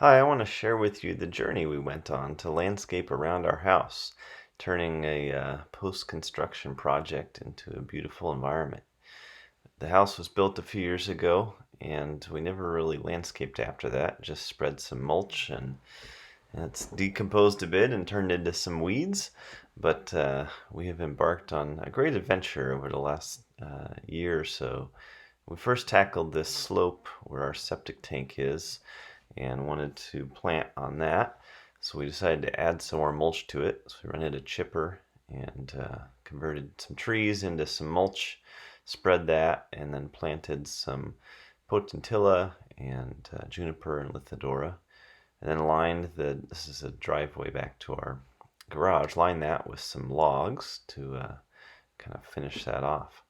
Hi, I want to share with you the journey we went on to landscape around our house, turning a post-construction project into a beautiful environment. The house was built a few years ago, and we never really landscaped after that, just spread some mulch, and it's decomposed a bit and turned into some weeds. But we have embarked on a great adventure over the last year or so. We first tackled this slope where our septic tank is and wanted to plant on that. So we decided to add some more mulch to it. So we rented a chipper and converted some trees into some mulch, spread that, and then planted some potentilla and juniper and lithidora. And then this is a driveway back to our garage, lined that with some logs to kind of finish that off.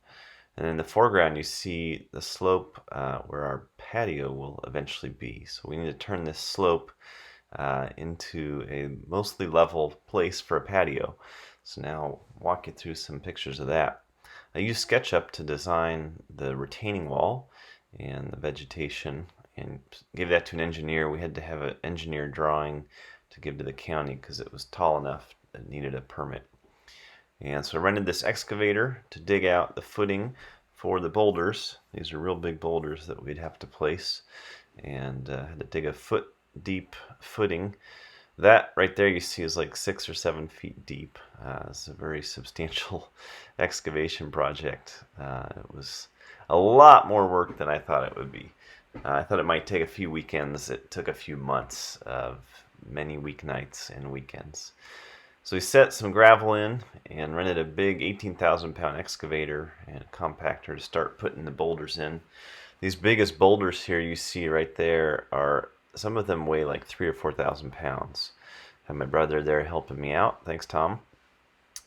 And in the foreground, you see the slope where our patio will eventually be. So we need to turn this slope into a mostly level place for a patio. So now I'll walk you through some pictures of that. I used SketchUp to design the retaining wall and the vegetation and gave that to an engineer. We had to have an engineer drawing to give to the county because it was tall enough that needed a permit. And so I rented this excavator to dig out the footing for the boulders. These are real big boulders that we'd have to place, and had to dig a foot deep footing. That right there you see is like 6 or 7 feet deep. It's a very substantial excavation project. It was a lot more work than I thought it would be. I thought it might take a few weekends. It took a few months of many weeknights and weekends. So we set some gravel in and rented a big 18,000 pound excavator and a compactor to start putting the boulders in. These biggest boulders here you see right there are, some of them weigh like 3 or 4,000 pounds. I have my brother there helping me out. Thanks, Tom.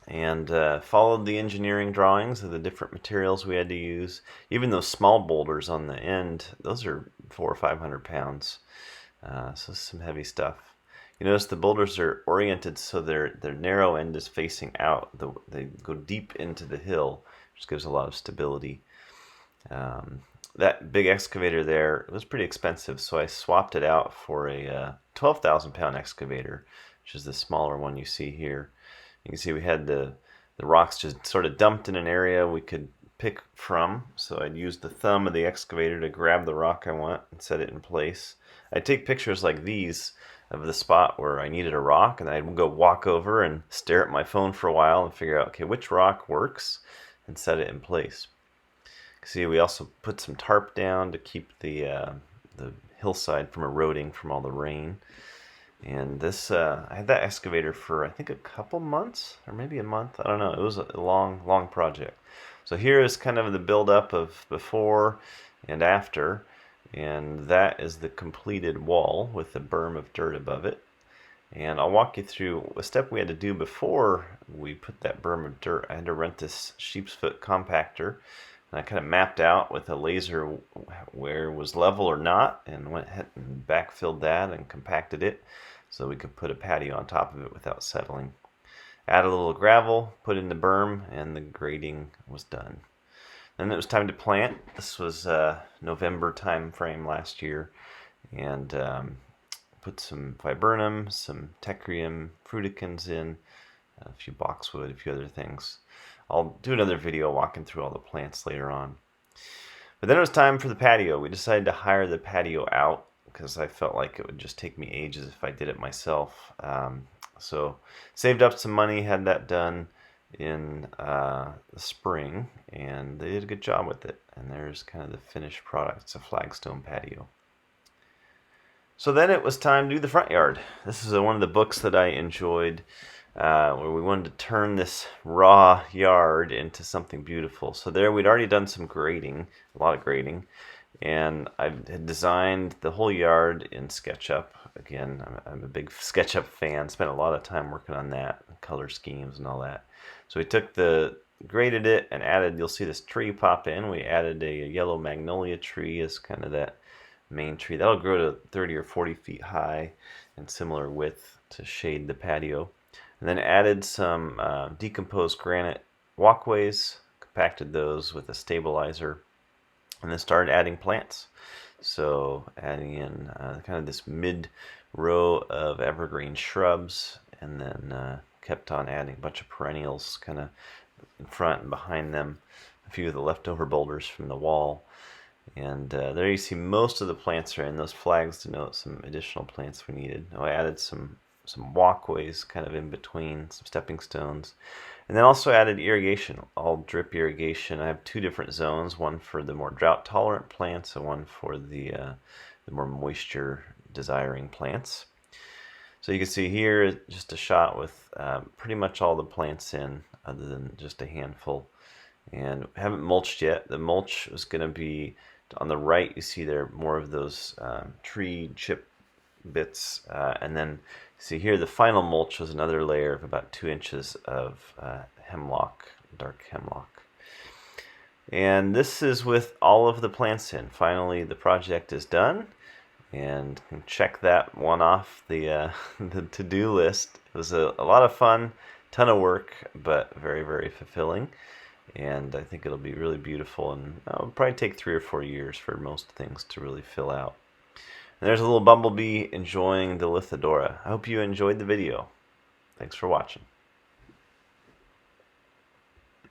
And followed the engineering drawings of the different materials we had to use. Even those small boulders on the end, those are 400 or 500 pounds. So some heavy stuff. You notice the boulders are oriented so their narrow end is facing out. They go deep into the hill, which gives a lot of stability. That big excavator there was pretty expensive, so I swapped it out for a 12,000 pound excavator, which is the smaller one you see here. You can see we had the rocks just sort of dumped in an area we could pick from, so I'd use the thumb of the excavator to grab the rock I want and set it in place. I'd take pictures like these of the spot where I needed a rock, and I'd go walk over and stare at my phone for a while and figure out, okay, which rock works, and set it in place. See, we also put some tarp down to keep the hillside from eroding from all the rain. And this, I had that excavator for I think a couple months or maybe a month. I don't know. It was a long, long project. So here is kind of the build-up of before and after. And that is the completed wall with the berm of dirt above it. And I'll walk you through a step we had to do before we put that berm of dirt. I had to rent this sheep's foot compactor. And I kind of mapped out with a laser where it was level or not, and went ahead and backfilled that and compacted it so we could put a patio on top of it without settling. Add a little gravel, put in the berm, and the grading was done. Then it was time to plant. This was November time frame last year, and put some viburnum, some tecrium, fruticans in, a few boxwood, a few other things. I'll do another video walking through all the plants later on. But then it was time for the patio. We decided to hire the patio out because I felt like it would just take me ages if I did it myself. So saved up some money, had that done in the spring, and they did a good job with it. And there's kind of the finished product. It's a flagstone patio. So then it was time to do the front yard. This is one of the books that I enjoyed, where we wanted to turn this raw yard into something beautiful. So there we'd already done some grading, a lot of grading, and I had designed the whole yard in SketchUp. Again, I'm a big SketchUp fan, spent a lot of time working on that, color schemes and all that. So we graded it and added, you'll see this tree pop in. We added a yellow magnolia tree as kind of that main tree. That'll grow to 30 or 40 feet high and similar width to shade the patio. And then added some decomposed granite walkways, compacted those with a stabilizer, and then started adding plants. So adding in kind of this mid row of evergreen shrubs, and then kept on adding a bunch of perennials kind of in front and behind them, a few of the leftover boulders from the wall. And there you see most of the plants are in. Those flags denote some additional plants we needed. I added some walkways kind of in between, some stepping stones. And then also added irrigation, all drip irrigation. I have two different zones, one for the more drought tolerant plants and one for the more moisture desiring plants. So you can see here just a shot with pretty much all the plants in, other than just a handful. And haven't mulched yet. The mulch is going to be on the right. You see there more of those tree chip bits, and then see here the final mulch was another layer of about 2 inches of hemlock, dark hemlock. And this is with all of the plants in. Finally, the project is done, and check that one off the the to-do list. It was a lot of fun, ton of work, but very, very fulfilling. And I think it'll be really beautiful, and it'll probably take 3 or 4 years for most things to really fill out. And there's a little bumblebee enjoying the Lithodora. I hope you enjoyed the video. Thanks for watching.